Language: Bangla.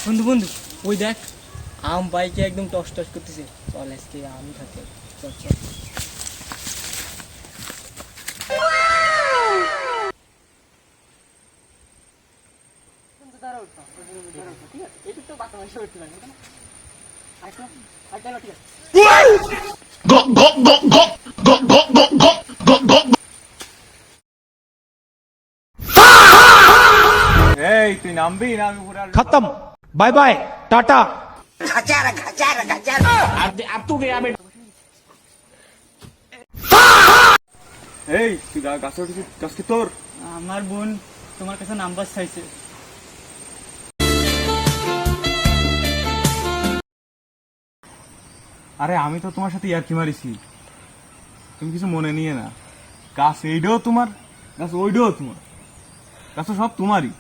বন্ধু বন্ধু ওই দেখ আম বাইকে একদম টস টস করতেছে। চল আজকে আমি খাতে, চল চল। এই তুই নামবি না আমি পুরো खत्म बाय बाय टाटा। এই তুই গাছে উঠেছিস, গাছ কি তোর? আমার বোন তোমার কাছে নাম্বার চাইছে। আরে আমি তো তোমার সাথে ইয়ার্কি মারিছি, তুমি কিছু মনে নিয়ে না। গাছ এইটাও তোমার, গাছ ওইটাও তোমার, গাছ তো সব তোমারই।